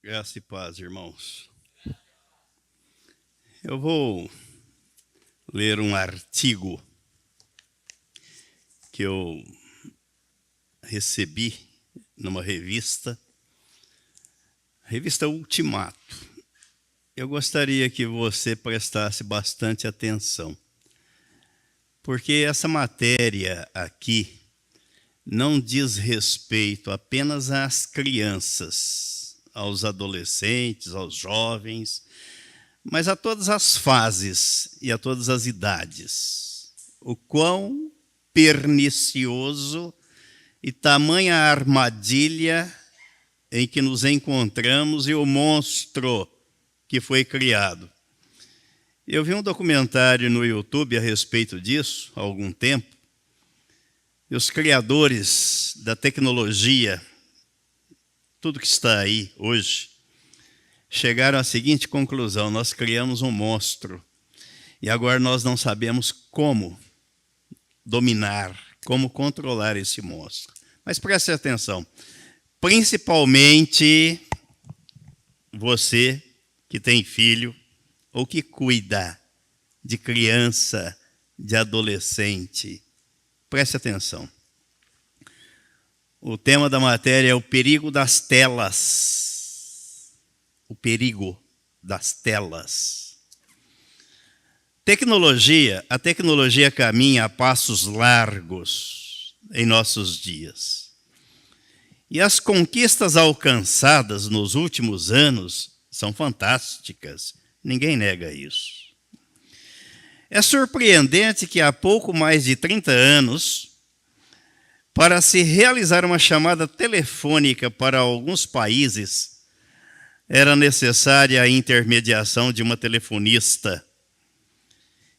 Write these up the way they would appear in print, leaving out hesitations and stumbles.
Graça e paz, irmãos. Eu vou ler um artigo que eu recebi numa revista Ultimato. Eu gostaria que você prestasse bastante atenção, porque essa matéria aqui não diz respeito apenas às crianças, aos adolescentes, aos jovens, mas a todas as fases e a todas as idades. O quão pernicioso e tamanha armadilha em que nos encontramos e o monstro que foi criado. Eu vi um documentário no YouTube a respeito disso há algum tempo, e os criadores da tecnologia, tudo que está aí hoje, chegaram à seguinte conclusão: nós criamos um monstro e agora nós não sabemos como dominar, como controlar esse monstro. Mas preste atenção, principalmente você que tem filho ou que cuida de criança, de adolescente. Preste atenção. O tema da matéria é o perigo das telas. O perigo das telas. A tecnologia caminha a passos largos em nossos dias. E as conquistas alcançadas nos últimos anos são fantásticas. Ninguém nega isso. É surpreendente que há pouco mais de 30 anos, para se realizar uma chamada telefônica para alguns países, era necessária a intermediação de uma telefonista.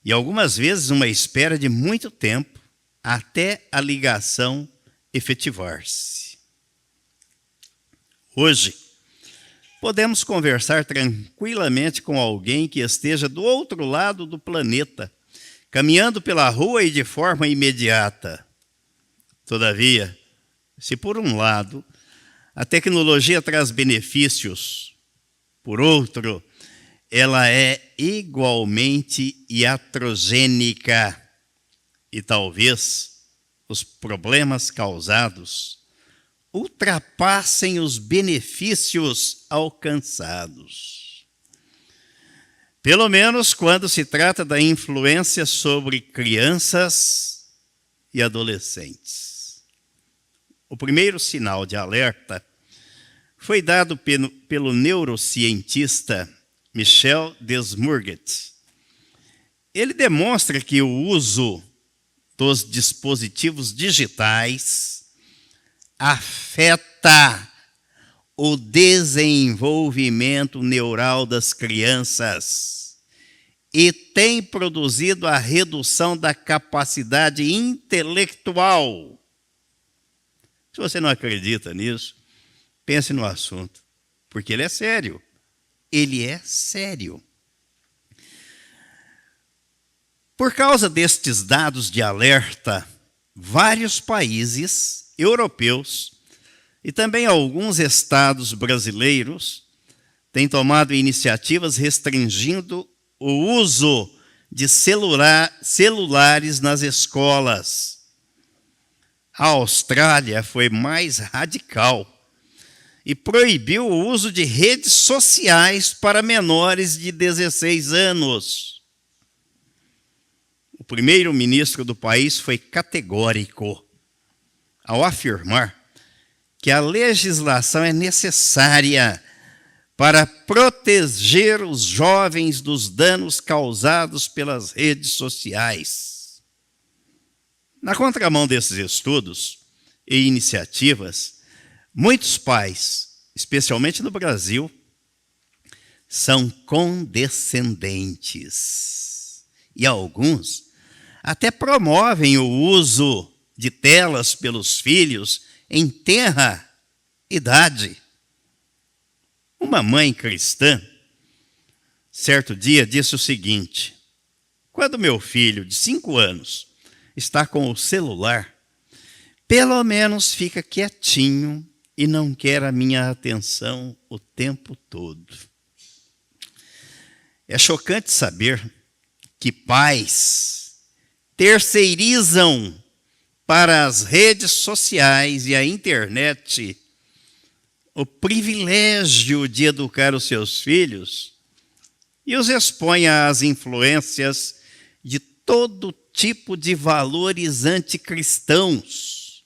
E algumas vezes uma espera de muito tempo até a ligação efetivar-se. Hoje, podemos conversar tranquilamente com alguém que esteja do outro lado do planeta, caminhando pela rua e de forma imediata. Todavia, se por um lado a tecnologia traz benefícios, por outro, ela é igualmente iatrogênica e talvez os problemas causados ultrapassem os benefícios alcançados. Pelo menos quando se trata da influência sobre crianças e adolescentes. O primeiro sinal de alerta foi dado pelo neurocientista Michel Desmourget. Ele demonstra que o uso dos dispositivos digitais afeta o desenvolvimento neural das crianças e tem produzido a redução da capacidade intelectual. Se você não acredita nisso, pense no assunto, porque ele é sério. Ele é sério. Por causa destes dados de alerta, vários países europeus e também alguns estados brasileiros têm tomado iniciativas restringindo o uso de celulares nas escolas. A Austrália foi mais radical e proibiu o uso de redes sociais para menores de 16 anos. O primeiro-ministro do país foi categórico ao afirmar que a legislação é necessária para proteger os jovens dos danos causados pelas redes sociais. Na contramão desses estudos e iniciativas, muitos pais, especialmente no Brasil, são condescendentes. E alguns até promovem o uso de telas pelos filhos em tenra idade. Uma mãe cristã, certo dia, disse o seguinte: quando meu filho de 5 anos está com o celular, pelo menos fica quietinho e não quer a minha atenção o tempo todo. É chocante saber que pais terceirizam para as redes sociais e a internet o privilégio de educar os seus filhos e os expõe às influências de todo tipo de valores anticristãos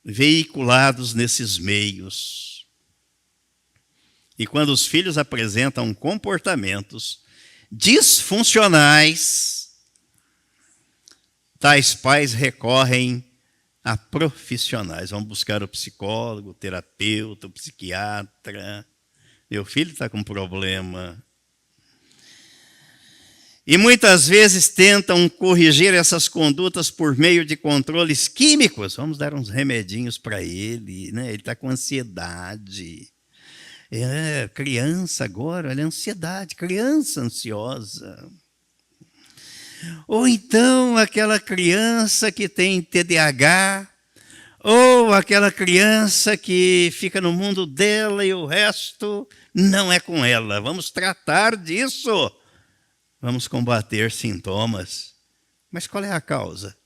veiculados nesses meios. E quando os filhos apresentam comportamentos disfuncionais, tais pais recorrem a profissionais. Vão buscar o psicólogo, o terapeuta, o psiquiatra. Meu filho está com problema. E muitas vezes tentam corrigir essas condutas por meio de controles químicos. Vamos dar uns remedinhos para ele, né? Ele está com ansiedade. Criança agora, olha, ansiedade, criança ansiosa. Ou então aquela criança que tem TDAH, ou aquela criança que fica no mundo dela e o resto não é com ela. Vamos tratar disso. Vamos combater sintomas. Mas qual é a causa?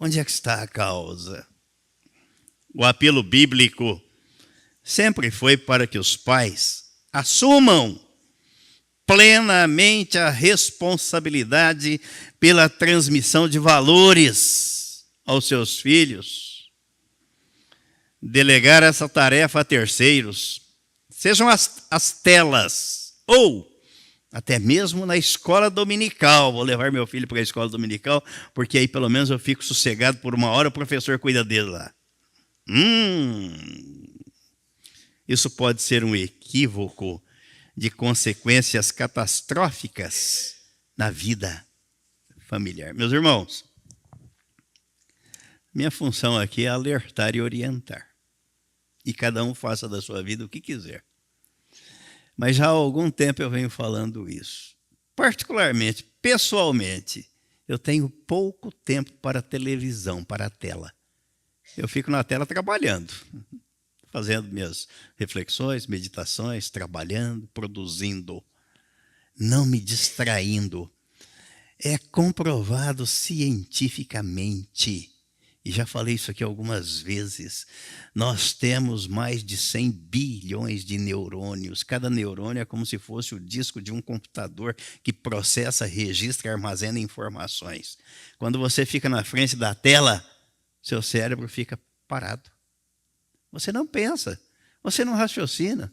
Onde é que está a causa? O apelo bíblico sempre foi para que os pais assumam plenamente a responsabilidade pela transmissão de valores aos seus filhos. Delegar essa tarefa a terceiros, sejam as telas ou até mesmo na escola dominical. Vou levar meu filho para a escola dominical, porque aí pelo menos eu fico sossegado por uma hora, o professor cuida dele lá. Isso pode ser um equívoco de consequências catastróficas na vida familiar. Meus irmãos, minha função aqui é alertar e orientar. E cada um faça da sua vida o que quiser. Mas já há algum tempo eu venho falando isso. Particularmente, pessoalmente, eu tenho pouco tempo para a televisão, para a tela. Eu fico na tela trabalhando, fazendo minhas reflexões, meditações, trabalhando, produzindo, não me distraindo. É comprovado cientificamente, e já falei isso aqui algumas vezes, nós temos mais de 100 bilhões de neurônios. Cada neurônio é como se fosse o disco de um computador que processa, registra e armazena informações. Quando você fica na frente da tela, seu cérebro fica parado. Você não pensa, você não raciocina,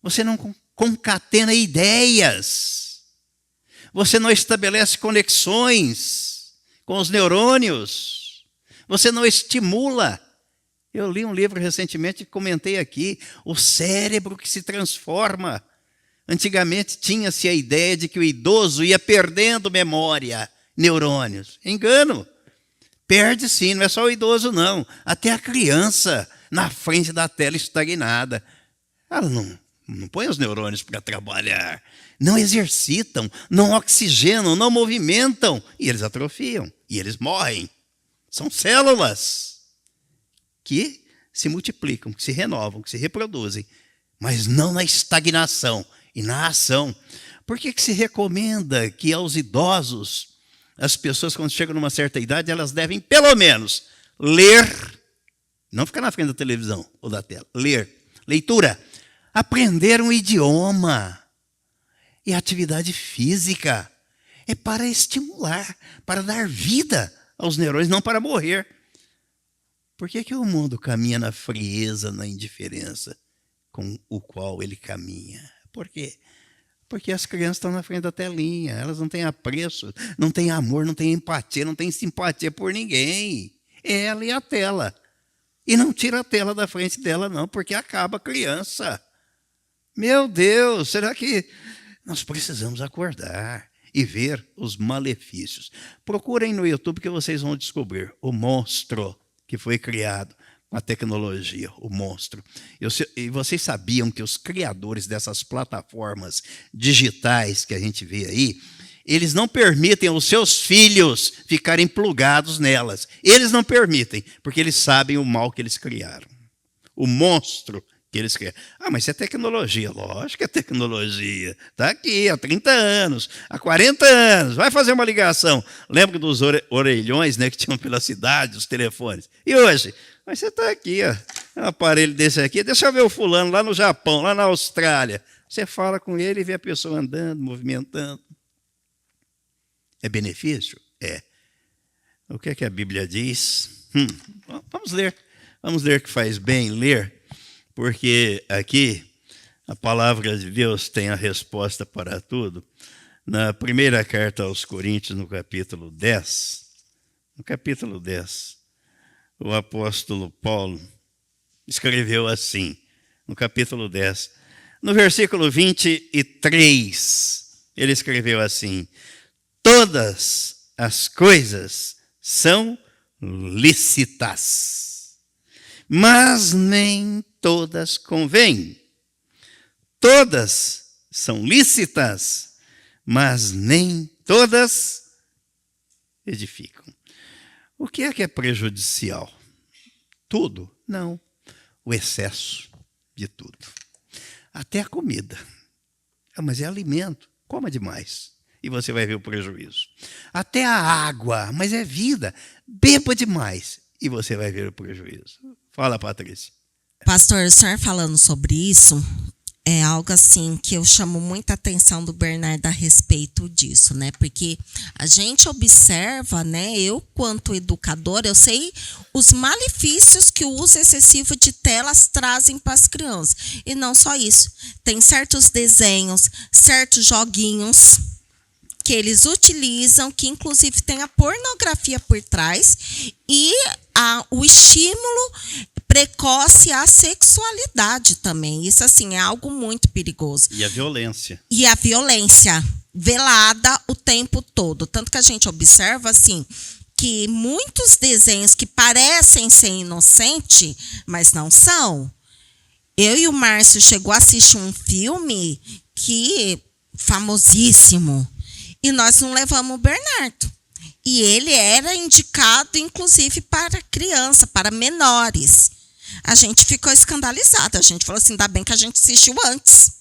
você não concatena ideias, você não estabelece conexões com os neurônios, você não estimula. Eu li um livro recentemente e comentei aqui, o cérebro que se transforma. Antigamente tinha-se a ideia de que o idoso ia perdendo memória, neurônios. Engano. Perde sim, não é só o idoso não, até a criança na frente da tela estagnada. Ela não põe os neurônios para trabalhar, não exercitam, não oxigenam, não movimentam, e eles atrofiam, e eles morrem. São células que se multiplicam, que se renovam, que se reproduzem, mas não na estagnação e na ação. Por que se recomenda que aos idosos, as pessoas quando chegam numa certa idade, elas devem pelo menos ler, não ficar na frente da televisão ou da tela, ler, leitura, aprender um idioma e atividade física. É para estimular, para dar vida aos neurônios, não para morrer. Por que o mundo caminha na frieza, na indiferença com o qual ele caminha? Por quê? Porque as crianças estão na frente da telinha, elas não têm apreço, não têm amor, não têm empatia, não têm simpatia por ninguém. É ela e a tela. E não tira a tela da frente dela não, porque acaba a criança. Meu Deus, será que nós precisamos acordar e ver os malefícios? Procurem no YouTube que vocês vão descobrir o monstro que foi criado com a tecnologia, o monstro. E vocês sabiam que os criadores dessas plataformas digitais que a gente vê aí, eles não permitem aos seus filhos ficarem plugados nelas. Eles não permitem, porque eles sabem o mal que eles criaram. o monstro que eles querem. Ah, mas isso é tecnologia. Lógico que é tecnologia. Está aqui há 30 anos, há 40 anos. Vai fazer uma ligação. Lembra dos orelhões, né, que tinham pela cidade, os telefones. E hoje? Mas você está aqui, ó, um aparelho desse aqui. Deixa eu ver o fulano lá no Japão, lá na Austrália. Você fala com ele e vê a pessoa andando, movimentando. É benefício? É. O que é que a Bíblia diz? Vamos ler. Vamos ler que faz bem ler, porque aqui a palavra de Deus tem a resposta para tudo. Na primeira carta aos Coríntios, no capítulo 10, o apóstolo Paulo escreveu assim, no capítulo 10, no versículo 23, ele escreveu assim: todas as coisas são lícitas, mas nem todas convêm. Todas são lícitas, mas nem todas edificam. O que é prejudicial? Tudo? Não. O excesso de tudo. Até a comida. Mas é alimento. Coma demais e você vai ver o prejuízo. Até a água, mas é vida. Beba demais e você vai ver o prejuízo. Fala, Patrícia. Pastor, o senhor falando sobre isso, é algo assim que eu chamo muita atenção do Bernardo a respeito disso, né? Porque a gente observa, né? Eu, quanto educadora, eu sei os malefícios que o uso excessivo de telas trazem para as crianças. E não só isso. Tem certos desenhos, certos joguinhos que eles utilizam, que inclusive tem a pornografia por trás e o estímulo precoce à sexualidade também. Isso, assim, é algo muito perigoso. E a violência. E a violência velada o tempo todo. Tanto que a gente observa, assim, que muitos desenhos que parecem ser inocentes, mas não são. Eu e o Márcio chegou a assistir um filme que famosíssimo. E nós não levamos o Bernardo. E ele era indicado, inclusive, para criança, para menores. A gente ficou escandalizada. A gente falou assim, ainda bem que a gente assistiu antes.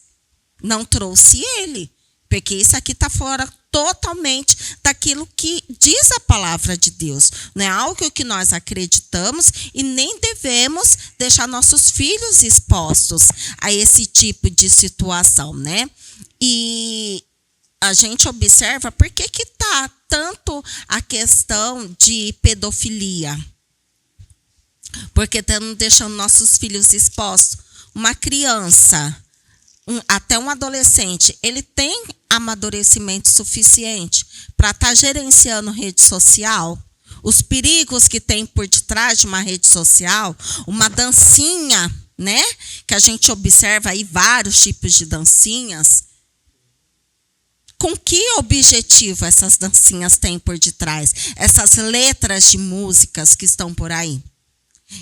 Não trouxe ele. Porque isso aqui está fora totalmente daquilo que diz a palavra de Deus. Não é algo que nós acreditamos e nem devemos deixar nossos filhos expostos a esse tipo de situação, né? E a gente observa por que está tanto a questão de pedofilia. Porque estamos deixando nossos filhos expostos. Uma criança, até um adolescente, ele tem amadurecimento suficiente para estar gerenciando rede social. Os perigos que tem por detrás de uma rede social, uma dancinha, né? Que a gente observa aí vários tipos de dancinhas. Com que objetivo essas dancinhas têm por detrás? Essas letras de músicas que estão por aí.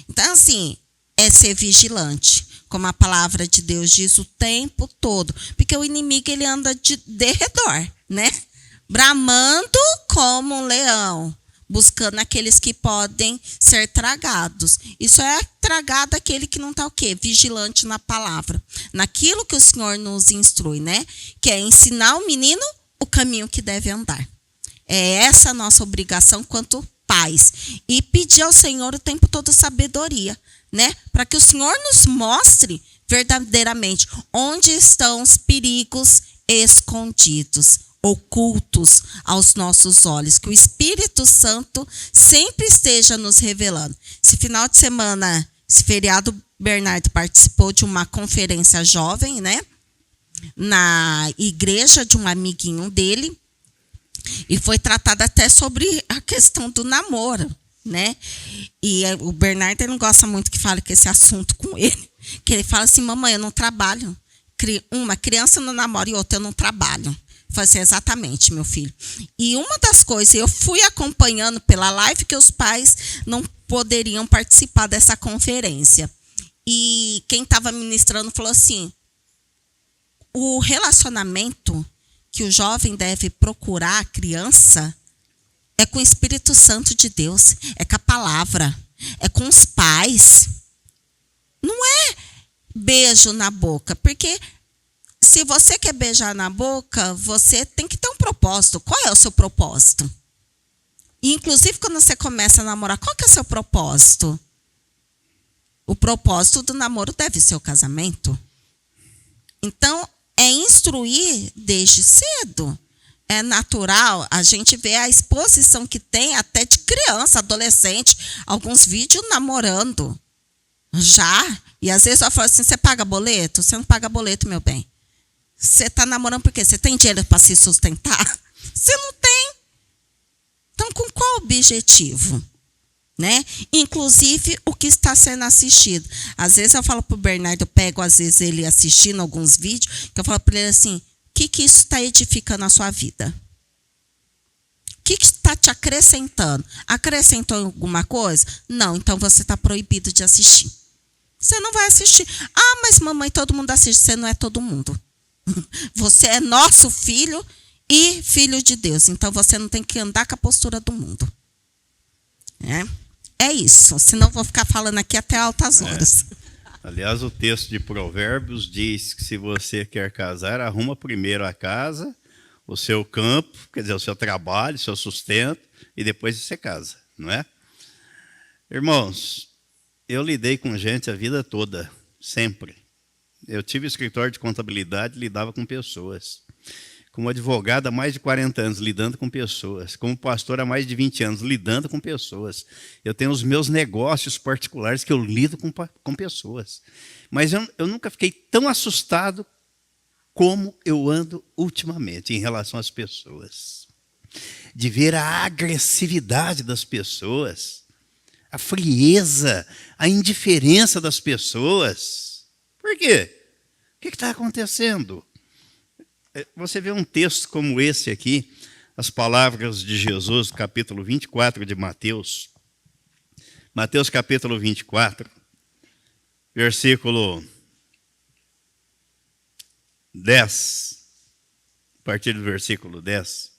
Então, assim, é ser vigilante, como a palavra de Deus diz o tempo todo. Porque o inimigo, ele anda de redor, né? Bramando como um leão, buscando aqueles que podem ser tragados. Isso é tragado aquele que não está o quê? Vigilante na palavra. Naquilo que o Senhor nos instrui, né? Que é ensinar o menino o caminho que deve andar. É essa a nossa obrigação quanto pais. E pedir ao Senhor o tempo todo sabedoria, né? Para que o Senhor nos mostre verdadeiramente onde estão os perigos escondidos, ocultos aos nossos olhos, que o Espírito Santo sempre esteja nos revelando. Esse final de semana, esse feriado, Bernardo participou de uma conferência jovem, né? Na igreja de um amiguinho dele, e foi tratada até sobre a questão do namoro, né? E o Bernardo, ele não gosta muito que fale com esse assunto com ele, que ele fala assim, mamãe, eu não trabalho. Uma criança não namora e outra eu não trabalho. Eu falei assim, exatamente, meu filho. E uma das coisas, eu fui acompanhando pela live que os pais não poderiam participar dessa conferência. E quem estava ministrando falou assim, o relacionamento que o jovem deve procurar, a criança, é com o Espírito Santo de Deus, é com a palavra, é com os pais. Não é beijo na boca, porque se você quer beijar na boca, você tem que ter um propósito. Qual é o seu propósito? E, inclusive, quando você começa a namorar, qual que é o seu propósito? O propósito do namoro deve ser o casamento. Então, é instruir desde cedo. É natural, a gente vê a exposição que tem até de criança, adolescente, alguns vídeos namorando. Já. E às vezes eu falo assim, você paga boleto? Você não paga boleto, meu bem. Você está namorando por quê? Você tem dinheiro para se sustentar? Você não tem. Então, com qual objetivo? Né? Inclusive, o que está sendo assistido. Às vezes eu falo para o Bernardo, eu pego às vezes ele assistindo alguns vídeos, que eu falo para ele assim, o que isso está edificando a sua vida? O que está te acrescentando? Acrescentou alguma coisa? Não, então você está proibido de assistir. Você não vai assistir. Ah, mas mamãe, todo mundo assiste. Você não é todo mundo. Você é nosso filho e filho de Deus. Então você não tem que andar com a postura do mundo. É isso. Senão eu vou ficar falando aqui até altas horas. Aliás, o texto de Provérbios diz que se você quer casar, arruma primeiro a casa, o seu campo, quer dizer, o seu trabalho, o seu sustento, e depois você casa, não é? Irmãos, eu lidei com gente a vida toda, sempre. Eu tive escritório de contabilidade, lidava com pessoas. Como advogado há mais de 40 anos, lidando com pessoas. Como pastor há mais de 20 anos, lidando com pessoas. Eu tenho os meus negócios particulares que eu lido com pessoas. Mas eu nunca fiquei tão assustado como eu ando ultimamente em relação às pessoas. De ver a agressividade das pessoas, a frieza, a indiferença das pessoas. Por quê? O que está acontecendo? Você vê um texto como esse aqui, as palavras de Jesus, capítulo 24 de Mateus. Mateus capítulo 24, versículo 10. A partir do versículo 10.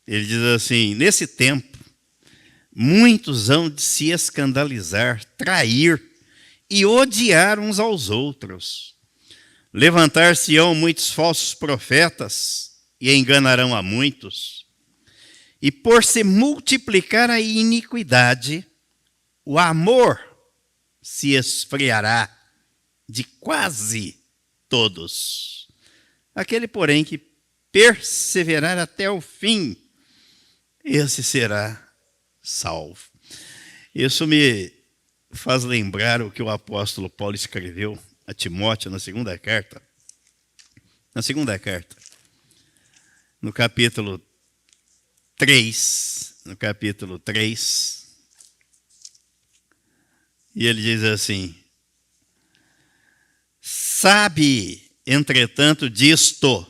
Ele diz assim, nesse tempo, muitos hão de se escandalizar, trair e odiar uns aos outros. Levantar-se-ão muitos falsos profetas e enganarão a muitos. E por se multiplicar a iniquidade, o amor se esfriará de quase todos. Aquele, porém, que perseverar até o fim, esse será salvo. Isso me faz lembrar o que o apóstolo Paulo escreveu a Timóteo na segunda carta. Na segunda carta, no capítulo 3, e ele diz assim, sabe, entretanto, disto,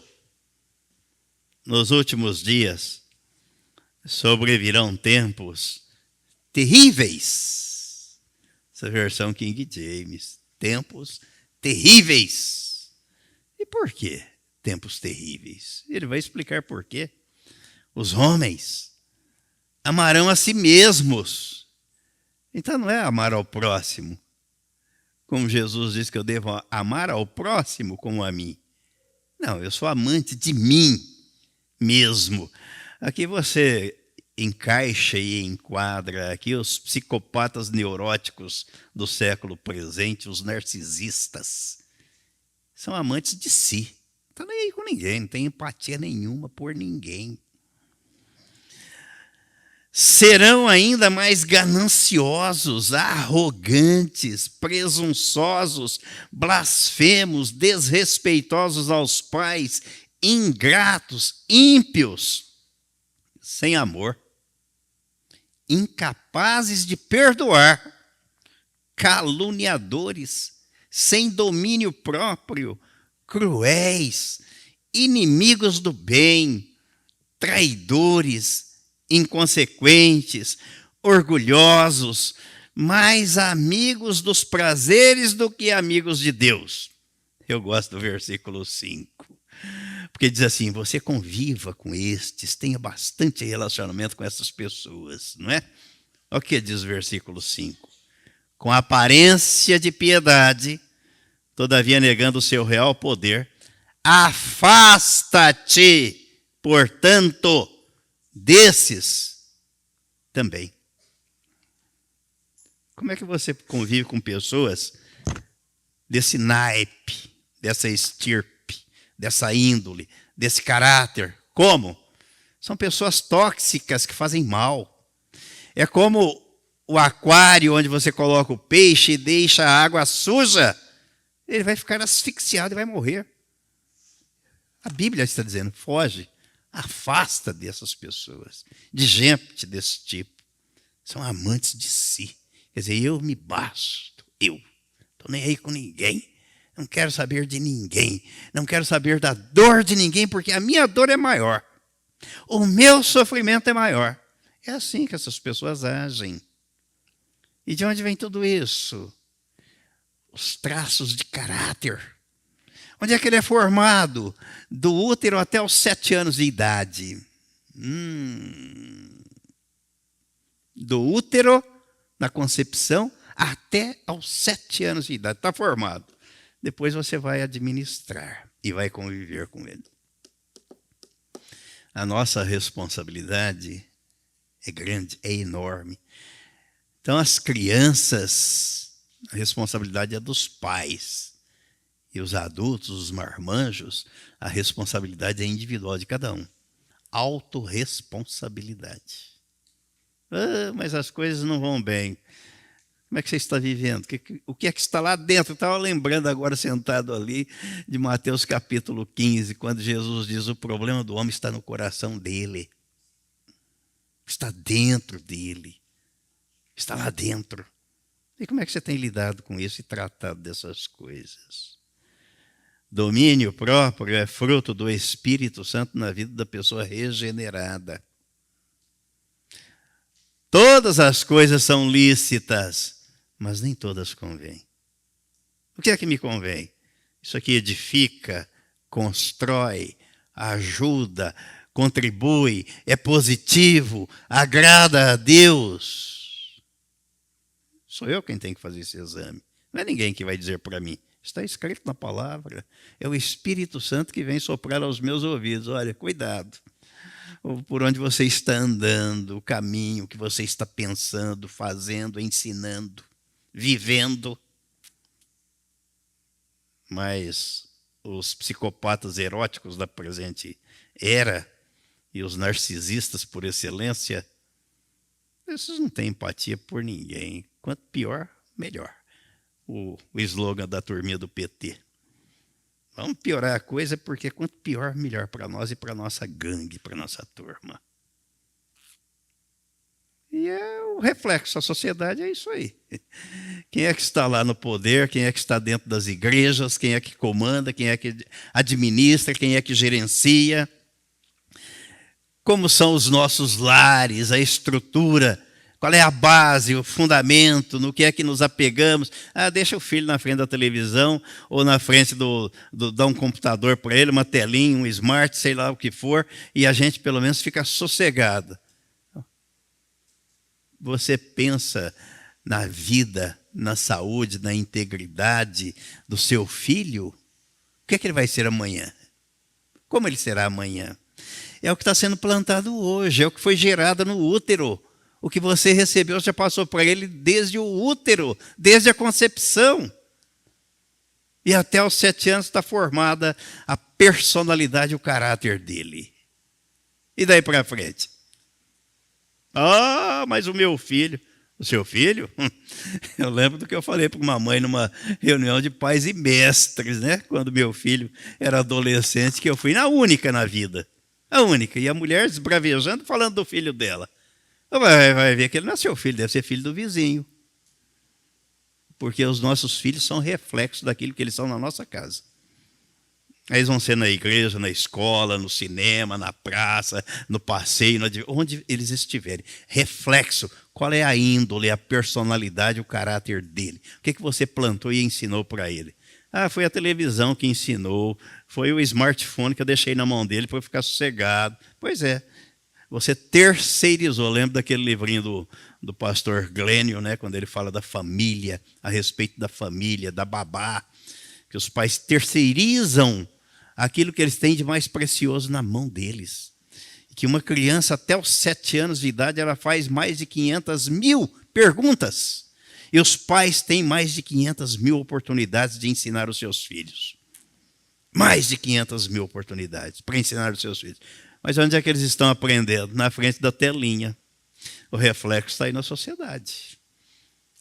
nos últimos dias sobrevirão tempos terríveis. Essa versão King James, tempos terríveis. E por quê tempos terríveis? Ele vai explicar por quê. Os homens amarão a si mesmos. Então não é amar ao próximo, como Jesus diz que eu devo amar ao próximo como a mim. Não, eu sou amante de mim mesmo. Aqui você encaixa e enquadra aqui os psicopatas neuróticos do século presente, os narcisistas. São amantes de si. Não estão nem aí com ninguém, não tem empatia nenhuma por ninguém. Serão ainda mais gananciosos, arrogantes, presunçosos, blasfemos, desrespeitosos aos pais, ingratos, ímpios, sem amor, incapazes de perdoar, caluniadores, sem domínio próprio, cruéis, inimigos do bem, traidores, inconsequentes, orgulhosos, mais amigos dos prazeres do que amigos de Deus. Eu gosto do versículo 5. Porque diz assim, você conviva com estes, tenha bastante relacionamento com essas pessoas, não é? Olha o que diz o versículo 5. Com aparência de piedade, todavia negando o seu real poder, afasta-te, portanto, desses também. Como é que você convive com pessoas desse naipe, dessa estirpe, dessa índole, desse caráter? Como? São pessoas tóxicas que fazem mal. É como o aquário onde você coloca o peixe e deixa a água suja. Ele vai ficar asfixiado e vai morrer. A Bíblia está dizendo, foge, afasta dessas pessoas, de gente desse tipo. São amantes de si. Quer dizer, eu me basto, eu. Estou nem aí com ninguém. Não quero saber de ninguém. Não quero saber da dor de ninguém, porque a minha dor é maior. O meu sofrimento é maior. É assim que essas pessoas agem. E de onde vem tudo isso? Os traços de caráter. Onde é que ele é formado? Do útero até os 7 anos de idade. Do útero, na concepção, até aos 7 anos de idade. Está formado. Depois você vai administrar e vai conviver com ele. A nossa responsabilidade é grande, é enorme. Então, as crianças, a responsabilidade é dos pais. E os adultos, os marmanjos, a responsabilidade é individual de cada um. Autorresponsabilidade. Mas as coisas não vão bem. Como é que você está vivendo? O que é que está lá dentro? Eu estava lembrando agora, sentado ali, de Mateus capítulo 15, quando Jesus diz: o problema do homem está no coração dele. Está dentro dele. Está lá dentro. E como é que você tem lidado com isso e tratado dessas coisas? Domínio próprio é fruto do Espírito Santo na vida da pessoa regenerada. Todas as coisas são lícitas, mas nem todas convêm. O que é que me convém? Isso aqui edifica, constrói, ajuda, contribui, é positivo, agrada a Deus. Sou eu quem tem que fazer esse exame. Não é ninguém que vai dizer para mim. Está escrito na palavra. É o Espírito Santo que vem soprar aos meus ouvidos. Olha, cuidado. Por onde você está andando, o caminho que você está pensando, fazendo, ensinando, vivendo. Mas os psicopatas eróticos da presente era e os narcisistas por excelência, esses não têm empatia por ninguém. Quanto pior, melhor. O slogan da turminha do PT. Vamos piorar a coisa, porque quanto pior, melhor para nós e para a nossa gangue, para a nossa turma. E é o reflexo, a sociedade é isso aí. Quem é que está lá no poder, quem é que está dentro das igrejas, quem é que comanda, quem é que administra, quem é que gerencia. Como são os nossos lares, a estrutura, qual é a base, o fundamento, no que é que nos apegamos. Deixa o filho na frente da televisão ou na frente dá um computador para ele, uma telinha, um smart, sei lá o que for, e a gente pelo menos fica sossegado. Você pensa na vida, na saúde, na integridade do seu filho? O que é que ele vai ser amanhã? Como ele será amanhã? É o que está sendo plantado hoje, é o que foi gerado no útero. O que você recebeu já passou para ele desde o útero, desde a concepção. E até os 7 anos está formada a personalidade e o caráter dele. E daí para frente? Mas o meu filho... O seu filho? Eu lembro do que eu falei para uma mãe numa reunião de pais e mestres, né? Quando meu filho era adolescente, que eu fui na única na vida. A única. E a mulher esbravejando, falando do filho dela. Vai ver que ele não é seu filho, deve ser filho do vizinho. Porque os nossos filhos são reflexos daquilo que eles são na nossa casa. Eles vão ser na igreja, na escola, no cinema, na praça, no passeio, onde eles estiverem. Reflexo. Qual é a índole, a personalidade, o caráter dele? O que você plantou e ensinou para ele? Foi a televisão que ensinou, foi o smartphone que eu deixei na mão dele para eu ficar sossegado. Pois é. Você terceirizou. Lembra daquele livrinho do pastor Glênio, né? Quando ele fala da família, a respeito da família, da babá, que os pais terceirizam aquilo que eles têm de mais precioso na mão deles. Que uma criança até os 7 anos de idade, ela faz mais de 500 mil perguntas. E os pais têm mais de 500 mil oportunidades de ensinar os seus filhos. Mais de 500 mil oportunidades para ensinar os seus filhos. Mas onde é que eles estão aprendendo? Na frente da telinha. O reflexo está aí na sociedade.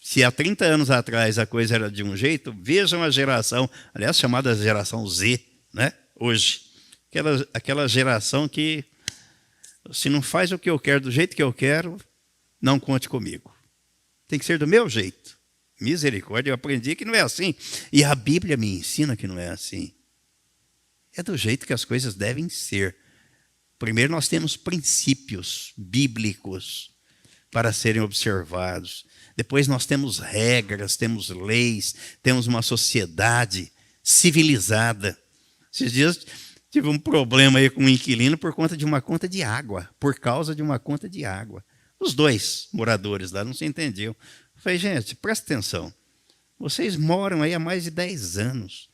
Se há 30 anos atrás a coisa era de um jeito, vejam a geração, aliás, chamada geração Z, né? Hoje. Aquela geração que, se não faz o que eu quero do jeito que eu quero, não conte comigo. Tem que ser do meu jeito. Misericórdia, eu aprendi que não é assim. E a Bíblia me ensina que não é assim. É do jeito que as coisas devem ser. Primeiro nós temos princípios bíblicos para serem observados. Depois nós temos regras, temos leis, temos uma sociedade civilizada. Esses dias tive um problema aí com um inquilino por conta de uma conta de água, por causa de uma conta de água. Os 2 moradores lá não se entendiam. Eu falei, gente, presta atenção. Vocês moram aí há mais de 10 anos.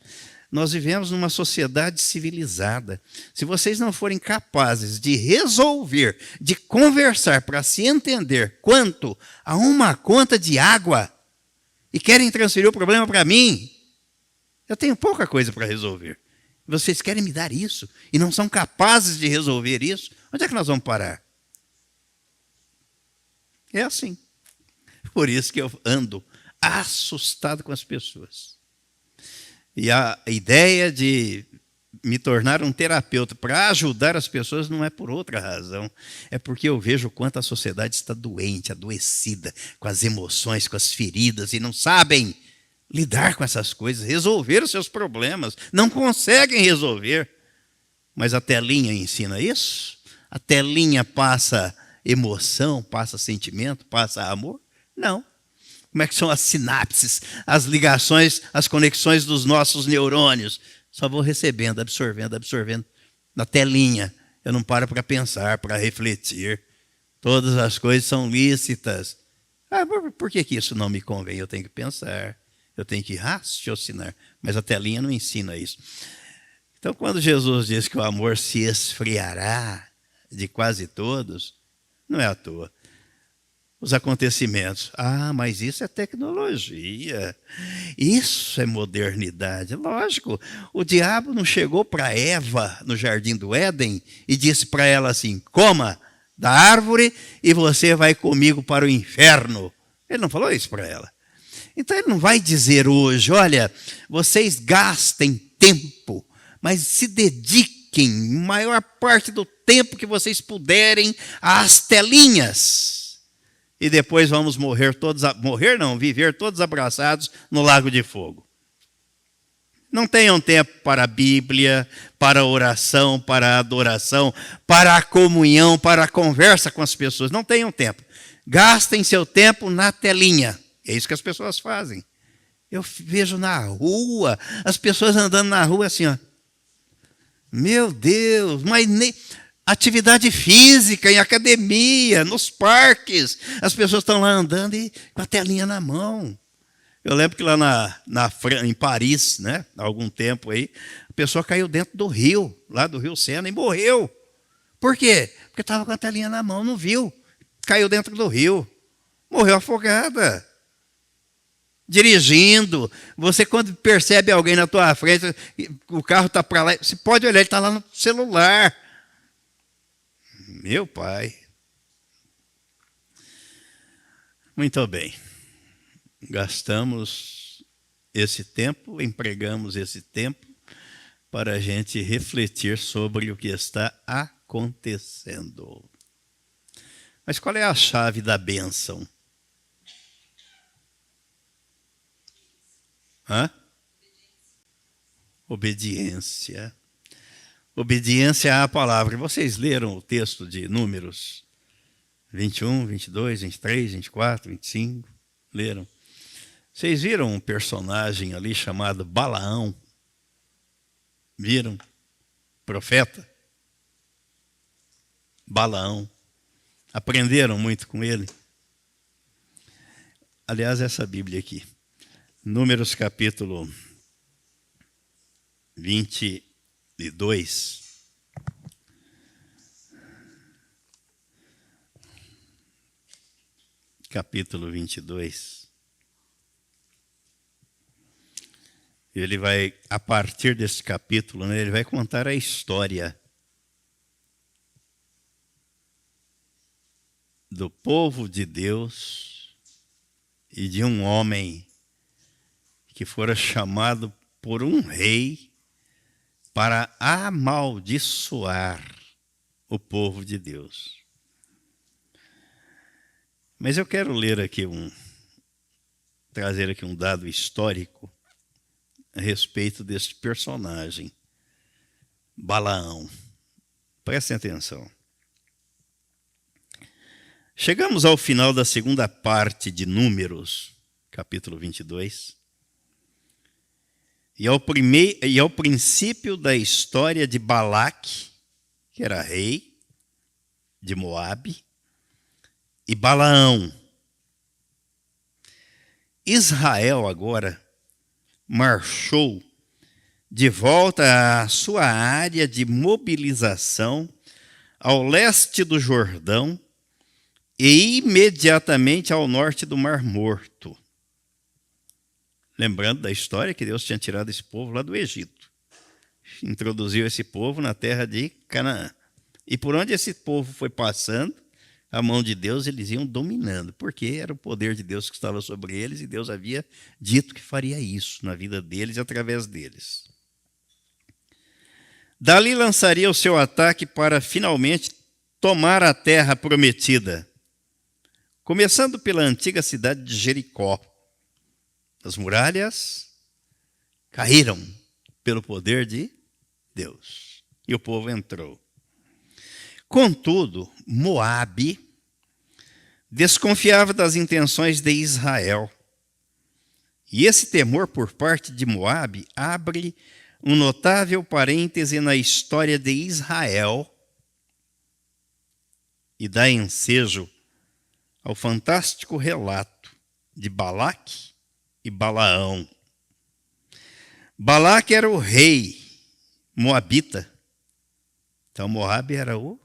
Nós vivemos numa sociedade civilizada. Se vocês não forem capazes de resolver, de conversar para se entender quanto a uma conta de água e querem transferir o problema para mim, eu tenho pouca coisa para resolver. Vocês querem me dar isso e não são capazes de resolver isso, onde é que nós vamos parar? É assim. Por isso que eu ando assustado com as pessoas. E a ideia de me tornar um terapeuta para ajudar as pessoas não é por outra razão. É porque eu vejo o quanto a sociedade está doente, adoecida, com as emoções, com as feridas, e não sabem lidar com essas coisas, resolver os seus problemas. Não conseguem resolver. Mas a telinha ensina isso? A telinha passa emoção, passa sentimento, passa amor? Não. Como é que são as sinapses, as ligações, as conexões dos nossos neurônios? Só vou recebendo, absorvendo, absorvendo. Na telinha, eu não paro para pensar, para refletir. Todas as coisas são lícitas. Por que isso não me convém? Eu tenho que pensar, eu tenho que raciocinar. Mas a telinha não ensina isso. Então, quando Jesus diz que o amor se esfriará de quase todos, não é à toa. Os acontecimentos. Mas isso é tecnologia. Isso é modernidade. Lógico, o diabo não chegou para Eva no jardim do Éden e disse para ela assim, coma da árvore e você vai comigo para o inferno. Ele não falou isso para ela. Então ele não vai dizer hoje, olha, vocês gastem tempo, mas se dediquem maior parte do tempo que vocês puderem às telinhas. E depois vamos viver todos abraçados no lago de fogo. Não tenham tempo para a Bíblia, para a oração, para a adoração, para a comunhão, para a conversa com as pessoas. Não tenham tempo. Gastem seu tempo na telinha. É isso que as pessoas fazem. Eu vejo na rua, as pessoas andando na rua assim, ó. Meu Deus, mas nem... Atividade física, em academia, nos parques. As pessoas estão lá andando e com a telinha na mão. Eu lembro que lá em Paris, né, há algum tempo aí, a pessoa caiu dentro do rio, lá do Rio Sena, e morreu. Por quê? Porque estava com a telinha na mão, não viu. Caiu dentro do rio. Morreu afogada. Dirigindo. Você, quando percebe alguém na tua frente, o carro está para lá, você pode olhar, ele está lá no celular. Meu pai. Muito bem. Gastamos esse tempo, empregamos esse tempo para a gente refletir sobre o que está acontecendo. Mas qual é a chave da bênção? Obediência. Obediência à palavra. Vocês leram o texto de Números 21, 22, 23, 24, 25? Leram? Vocês viram um personagem ali chamado Balaão? Viram? Profeta? Balaão. Aprenderam muito com ele? Aliás, essa Bíblia aqui, Números capítulo 22. Capítulo 22. Ele vai, a partir desse capítulo, né, ele vai contar a história do povo de Deus e de um homem que fora chamado por um rei para amaldiçoar o povo de Deus. Mas eu quero ler aqui trazer aqui um dado histórico a respeito deste personagem, Balaão. Prestem atenção. Chegamos ao final da segunda parte de Números, capítulo 22, e ao princípio da história de Balaque, que era rei de Moabe, e Balaão. Israel agora marchou de volta à sua área de mobilização ao leste do Jordão e imediatamente ao norte do Mar Morto. Lembrando da história que Deus tinha tirado esse povo lá do Egito. Introduziu esse povo na terra de Canaã. E por onde esse povo foi passando, a mão de Deus, eles iam dominando, porque era o poder de Deus que estava sobre eles e Deus havia dito que faria isso na vida deles e através deles. Dali lançaria o seu ataque para finalmente tomar a terra prometida, começando pela antiga cidade de Jericó. As muralhas caíram pelo poder de Deus e o povo entrou. Contudo, Moabe desconfiava das intenções de Israel. E esse temor por parte de Moabe abre um notável parêntese na história de Israel e dá ensejo ao fantástico relato de Balaque e Balaão. Balaque era o rei moabita. Então Moabe era o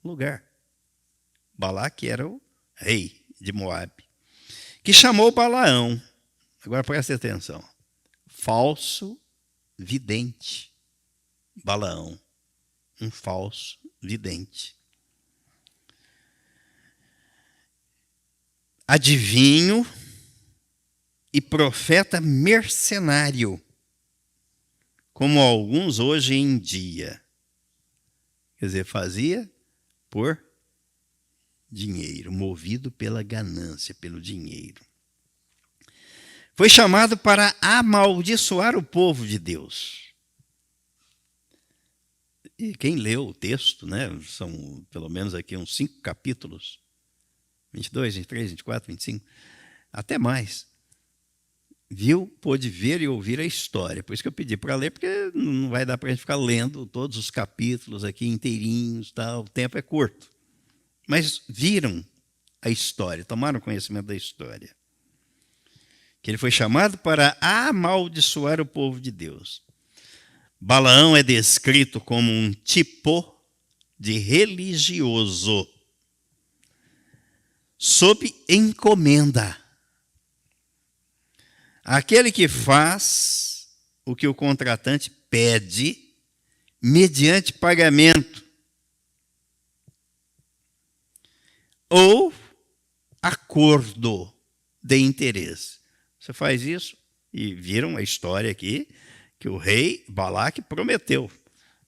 lugar. Balaque era o rei de Moabe, que chamou Balaão, agora preste atenção, falso vidente. Balaão, um falso vidente. Adivinho e profeta mercenário, como alguns hoje em dia. Quer dizer, fazia por dinheiro, movido pela ganância, pelo dinheiro. Foi chamado para amaldiçoar o povo de Deus. E quem leu o texto, né, são pelo menos aqui uns 5 capítulos, 22, 23, 24, 25, até mais, pôde ver e ouvir a história. Por isso que eu pedi para ler, porque não vai dar para a gente ficar lendo todos os capítulos aqui inteirinhos, tal, o tempo é curto. Mas viram a história, tomaram conhecimento da história. Que ele foi chamado para amaldiçoar o povo de Deus. Balaão é descrito como um tipo de religioso sob encomenda. Aquele que faz o que o contratante pede mediante pagamento ou acordo de interesse. Você faz isso e viram a história aqui que o rei Balaque prometeu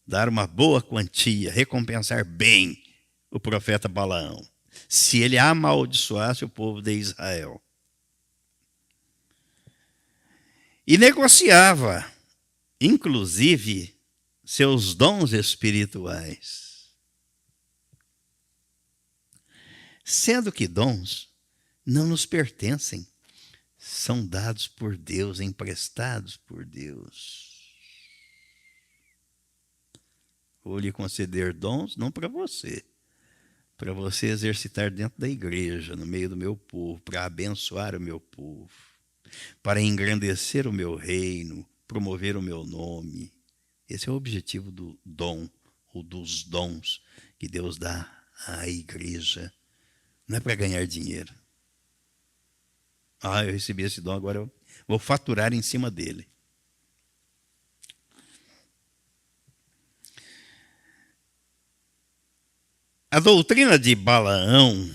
dar uma boa quantia, recompensar bem o profeta Balaão, se ele amaldiçoasse o povo de Israel. E negociava, inclusive, seus dons espirituais. Sendo que dons não nos pertencem, são dados por Deus, emprestados por Deus. Vou lhe conceder dons não para você, para você exercitar dentro da igreja, no meio do meu povo, para abençoar o meu povo, para engrandecer o meu reino, promover o meu nome. Esse é o objetivo do dom, ou dos dons que Deus dá à igreja. Não é para ganhar dinheiro. Eu recebi esse dom, agora eu vou faturar em cima dele. A doutrina de Balaão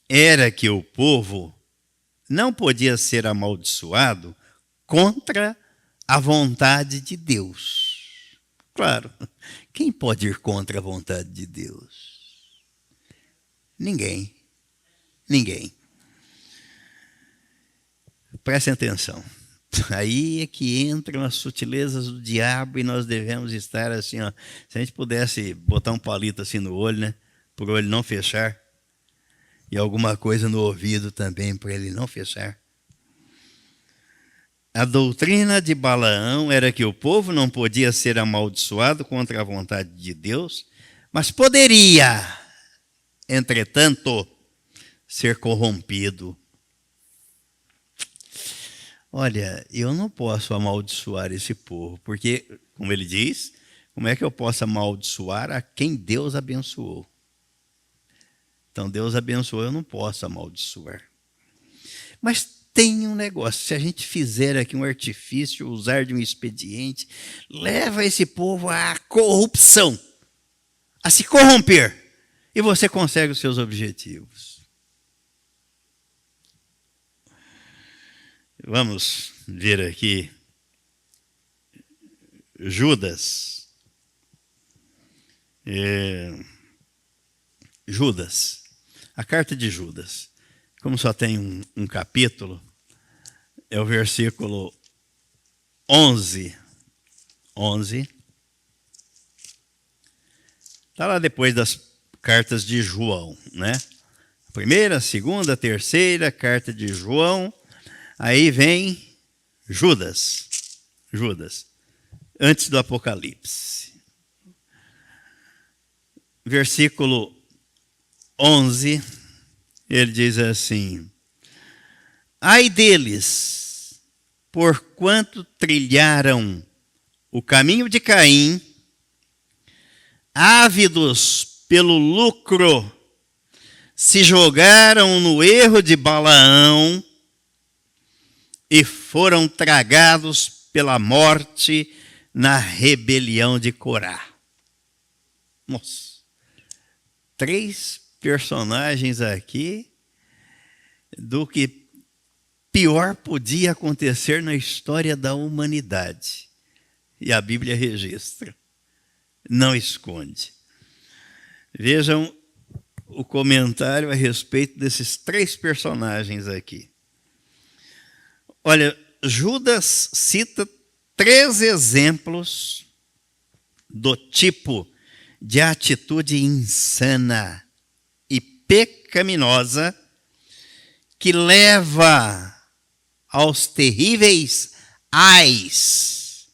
era que o povo não podia ser amaldiçoado contra a vontade de Deus. Claro, quem pode ir contra a vontade de Deus? Ninguém. Ninguém. Prestem atenção. Aí é que entram as sutilezas do diabo e nós devemos estar assim, ó. Se a gente pudesse botar um palito assim no olho, né? Para o olho não fechar. E alguma coisa no ouvido também para ele não fechar. A doutrina de Balaão era que o povo não podia ser amaldiçoado contra a vontade de Deus, mas poderia, entretanto, ser corrompido. Olha, eu não posso amaldiçoar esse povo, porque, como ele diz, como é que eu posso amaldiçoar a quem Deus abençoou? Então, Deus abençoou, eu não posso amaldiçoar. Mas tem um negócio, se a gente fizer aqui um artifício, usar de um expediente, leva esse povo à corrupção, a se corromper, e você consegue os seus objetivos. Vamos ver aqui Judas. Judas, a carta de Judas. Como só tem um capítulo, é o versículo 11. Está lá depois das cartas de João, né? A primeira, a segunda, a terceira carta de João. Aí vem Judas, antes do Apocalipse. Versículo 11, ele diz assim: ai deles, porquanto trilharam o caminho de Caim, ávidos pelo lucro, se jogaram no erro de Balaão, e foram tragados pela morte na rebelião de Corá. Nossa, 3 personagens aqui do que pior podia acontecer na história da humanidade. E a Bíblia registra, não esconde. Vejam o comentário a respeito desses 3 personagens aqui. Olha, Judas cita 3 exemplos do tipo de atitude insana e pecaminosa que leva aos terríveis ais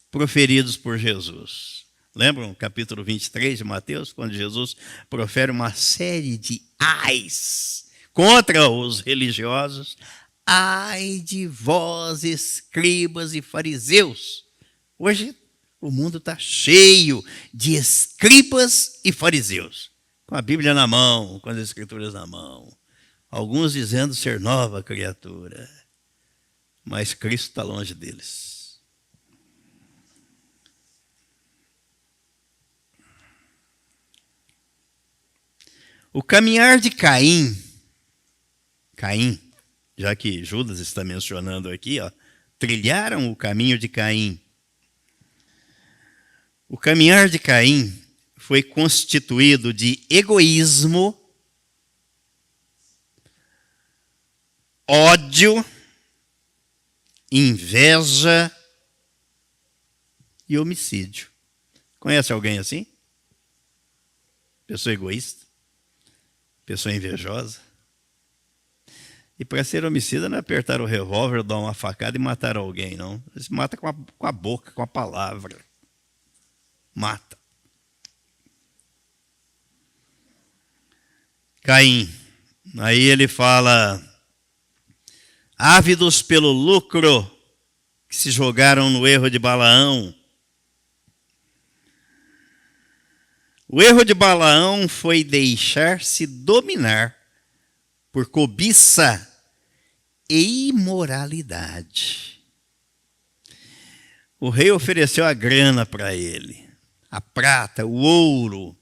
proferidos por Jesus. Lembram o capítulo 23 de Mateus, quando Jesus profere uma série de ais contra os religiosos? Ai de vós, escribas e fariseus. Hoje o mundo está cheio de escribas e fariseus, com a Bíblia na mão, com as Escrituras na mão. Alguns dizendo ser nova criatura, mas Cristo está longe deles. O caminhar de Caim, já que Judas está mencionando aqui, trilharam o caminho de Caim. O caminhar de Caim foi constituído de egoísmo, ódio, inveja e homicídio. Conhece alguém assim? Pessoa egoísta? Pessoa invejosa? E para ser homicida não é apertar o revólver, dar uma facada e matar alguém, não. Ele se mata com a boca, com a palavra. Mata. Caim. Aí ele fala: ávidos pelo lucro, que se jogaram no erro de Balaão. O erro de Balaão foi deixar-se dominar por cobiça e imoralidade. O rei ofereceu a grana para ele, a prata, o ouro.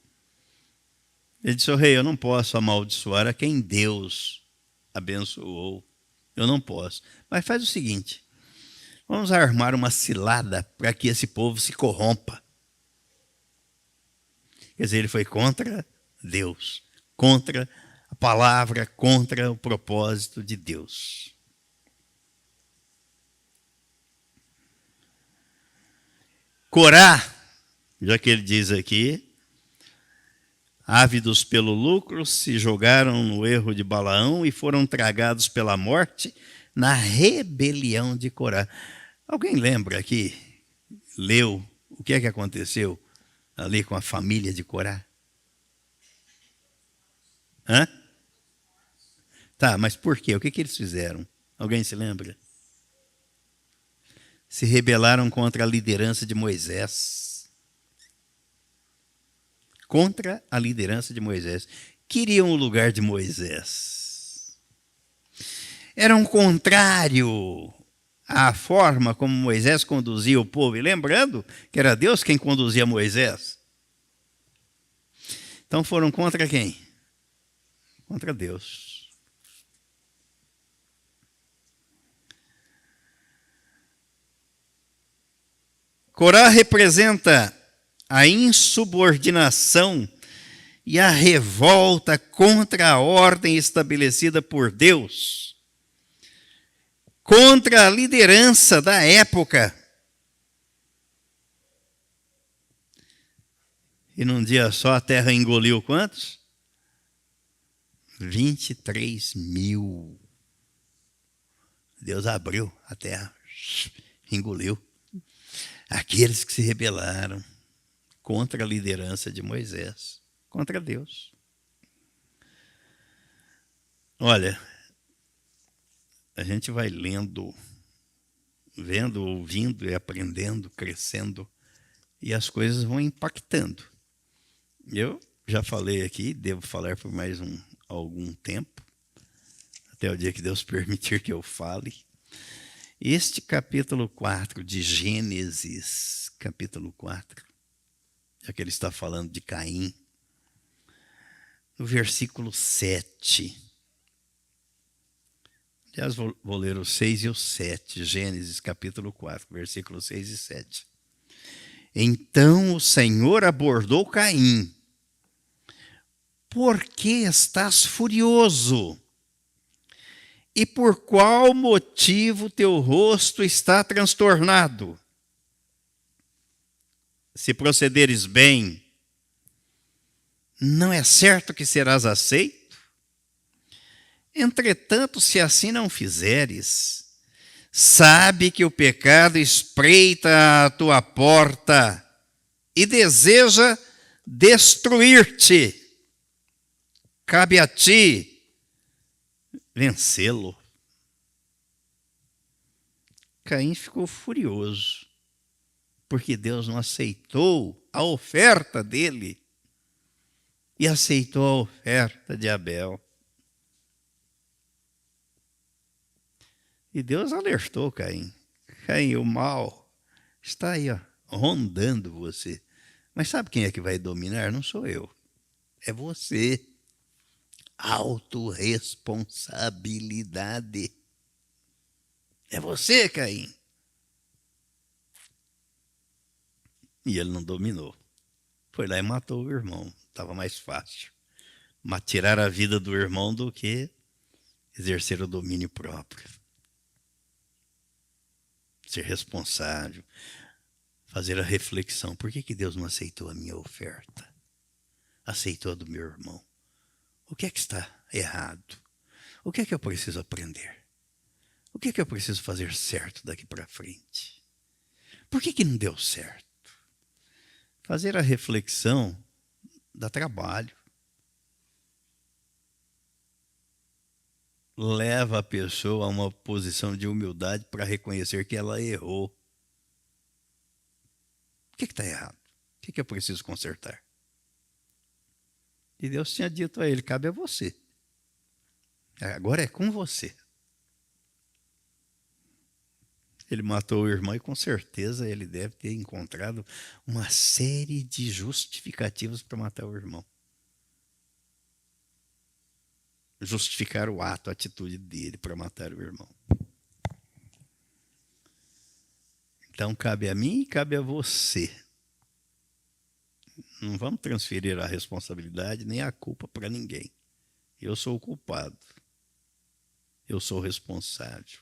Ele disse: rei, eu não posso amaldiçoar a quem Deus abençoou. Eu não posso. Mas faz o seguinte: vamos armar uma cilada para que esse povo se corrompa. Quer dizer, ele foi contra Deus, contra a palavra, contra o propósito de Deus. Corá, já que ele diz aqui, ávidos pelo lucro, se jogaram no erro de Balaão e foram tragados pela morte na rebelião de Corá. Alguém lembra aqui, leu, o que é que aconteceu ali com a família de Corá? Hã? Tá, mas por quê? O que eles fizeram? Alguém se lembra? Se rebelaram contra a liderança de Moisés. Contra a liderança de Moisés. Queriam o lugar de Moisés. Eram contrário à forma como Moisés conduzia o povo. E lembrando que era Deus quem conduzia Moisés. Então foram contra quem? Contra Deus. Corá representa a insubordinação e a revolta contra a ordem estabelecida por Deus, contra a liderança da época. E num dia só a terra engoliu quantos? 23 mil. Deus abriu a terra, engoliu aqueles que se rebelaram contra a liderança de Moisés, contra Deus. Olha, a gente vai lendo, vendo, ouvindo e aprendendo, crescendo, e as coisas vão impactando. Eu já falei aqui, devo falar por mais algum tempo, até o dia que Deus permitir que eu fale. Este capítulo 4 de Gênesis, capítulo 4, já que ele está falando de Caim, no versículo 7. Aliás, vou ler o 6 e o 7, Gênesis capítulo 4, versículos 6 e 7. Então o Senhor abordou Caim: por que estás furioso? E por qual motivo teu rosto está transtornado? Se procederes bem, não é certo que serás aceito? Entretanto, se assim não fizeres, sabe que o pecado espreita a tua porta e deseja destruir-te. Cabe a ti vencê-lo. Caim ficou furioso, porque Deus não aceitou a oferta dele e aceitou a oferta de Abel. E Deus alertou Caim: Caim, o mal está aí, ó, rondando você. Mas sabe quem é que vai dominar? Não sou eu, é você. Autorresponsabilidade. É você, Caim. E ele não dominou. Foi lá e matou o irmão. Estava mais fácil tirar a vida do irmão do que exercer o domínio próprio. Ser responsável. Fazer a reflexão. Por que Deus não aceitou a minha oferta? Aceitou a do meu irmão. O que é que está errado? O que é que eu preciso aprender? O que é que eu preciso fazer certo daqui para frente? Por que não deu certo? Fazer a reflexão dá trabalho. leva a pessoa a uma posição de humildade para reconhecer que ela errou. O que está errado? O que eu preciso consertar? E Deus tinha dito a ele: cabe a você. Agora é com você. Ele matou o irmão e com certeza ele deve ter encontrado uma série de justificativas para matar o irmão. Justificar o ato, a atitude dele para matar o irmão. Então cabe a mim e cabe a você. Não vamos transferir a responsabilidade nem a culpa para ninguém. Eu sou o culpado. Eu sou o responsável.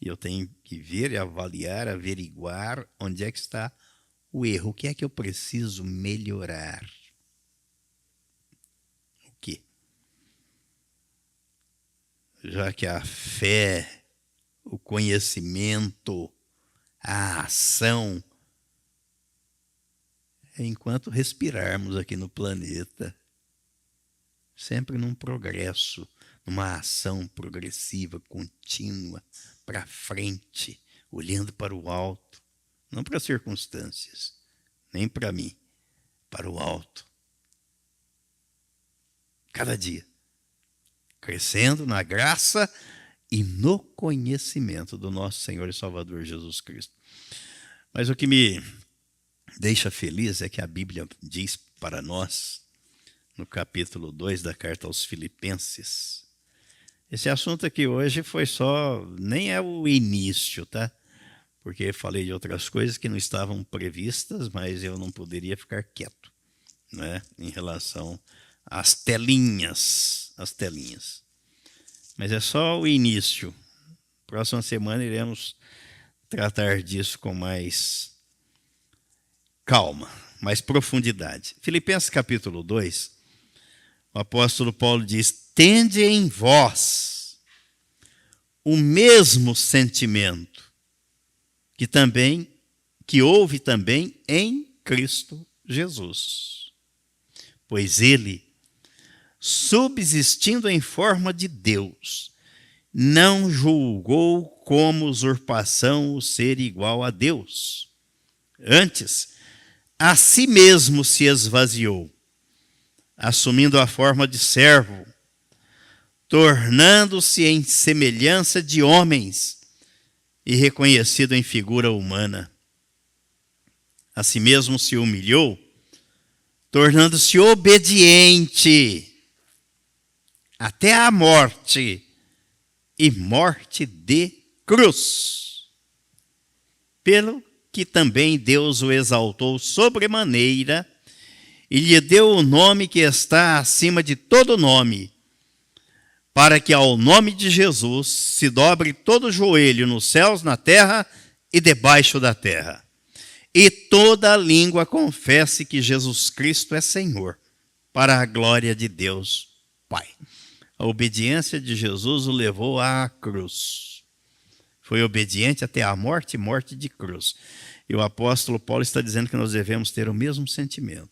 E eu tenho que ver e avaliar, averiguar onde é que está o erro. O que é que eu preciso melhorar? O quê? Já que a fé, o conhecimento, a ação, enquanto respirarmos aqui no planeta, sempre num progresso, numa ação progressiva, contínua, para frente, olhando para o alto, não para as circunstâncias, nem para mim, para o alto. Cada dia, crescendo na graça e no conhecimento do nosso Senhor e Salvador Jesus Cristo. Mas o que me deixa feliz é que a Bíblia diz para nós, no capítulo 2 da carta aos Filipenses, esse assunto aqui hoje foi só, nem é o início, tá? Porque falei de outras coisas que não estavam previstas, mas eu não poderia ficar quieto, né? Em relação às telinhas, Mas é só o início. Próxima semana iremos tratar disso com mais calma, mais profundidade. Filipenses capítulo 2, o apóstolo Paulo diz: tende em vós o mesmo sentimento que houve também em Cristo Jesus. Pois ele, subsistindo em forma de Deus, não julgou como usurpação o ser igual a Deus. Antes, a si mesmo se esvaziou, assumindo a forma de servo, tornando-se em semelhança de homens e reconhecido em figura humana. A si mesmo se humilhou, tornando-se obediente até a morte, e morte de cruz. Pelo que também Deus o exaltou sobremaneira e lhe deu o nome que está acima de todo nome, para que ao nome de Jesus se dobre todo joelho nos céus, na terra e debaixo da terra, e toda língua confesse que Jesus Cristo é Senhor, para a glória de Deus Pai. A obediência de Jesus o levou à cruz. Foi obediente até a morte, morte de cruz. E o apóstolo Paulo está dizendo que nós devemos ter o mesmo sentimento.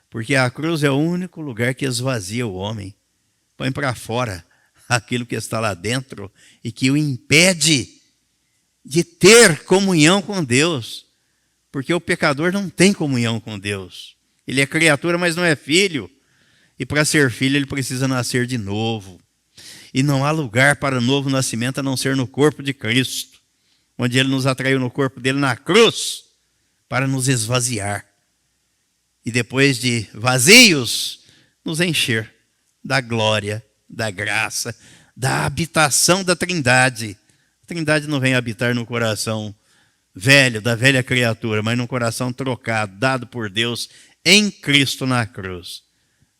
Porque a cruz é o único lugar que esvazia o homem. Põe para fora aquilo que está lá dentro e que o impede de ter comunhão com Deus. Porque o pecador não tem comunhão com Deus. Ele é criatura, mas não é filho. E para ser filho ele precisa nascer de novo. E não há lugar para novo nascimento a não ser no corpo de Cristo, onde ele nos atraiu no corpo dele na cruz para nos esvaziar. E depois de vazios, nos encher da glória, da graça, da habitação da Trindade. A Trindade não vem habitar no coração velho, da velha criatura, mas no coração trocado, dado por Deus em Cristo na cruz.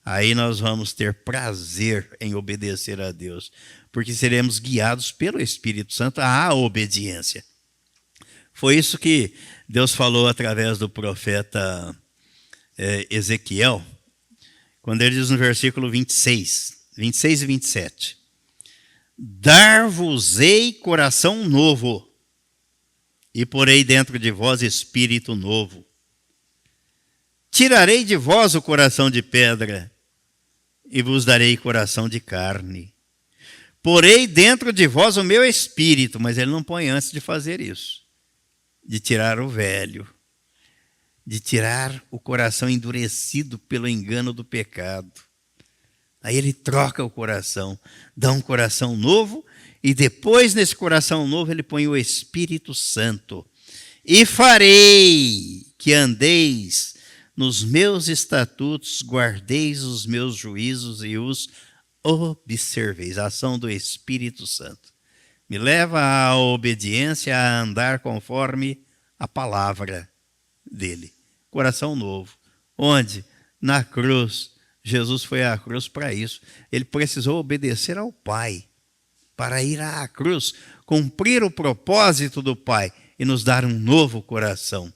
Aí nós vamos ter prazer em obedecer a Deus, porque seremos guiados pelo Espírito Santo à obediência. Foi isso que Deus falou através do profeta Ezequiel, quando ele diz no versículo 26 e 27, dar-vos-ei coração novo, e porei dentro de vós espírito novo. Tirarei de vós o coração de pedra, e vos darei coração de carne. porei dentro de vós o meu espírito, mas ele não põe antes de fazer isso, de tirar o velho, de tirar o coração endurecido pelo engano do pecado. Aí ele troca o coração, dá um coração novo, e depois nesse coração novo ele põe o Espírito Santo. E farei que andeis nos meus estatutos, guardeis os meus juízos e os observeis. A ação do Espírito Santo me leva à obediência, a andar conforme a palavra dele. Coração novo. Onde? Na cruz. Jesus foi à cruz para isso. Ele precisou obedecer ao Pai para ir à cruz, cumprir o propósito do Pai e nos dar um novo coração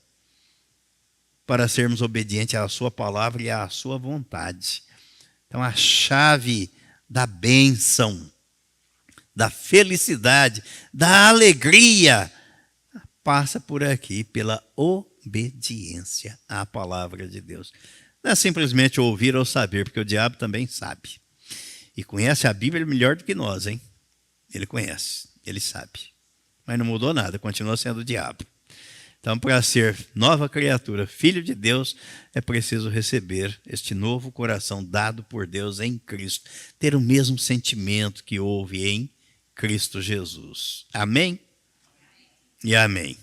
para sermos obedientes à sua palavra e à sua vontade. Então a chave da bênção, da felicidade, da alegria passa por aqui, pela obediência à palavra de Deus. Não é simplesmente ouvir ou saber, porque o diabo também sabe. E conhece a Bíblia melhor do que nós, hein? Ele conhece, ele sabe. Mas não mudou nada, continua sendo o diabo. Então, para ser nova criatura, filho de Deus, é preciso receber este novo coração dado por Deus em Cristo. Ter o mesmo sentimento que houve em Cristo Jesus. Amém? E amém.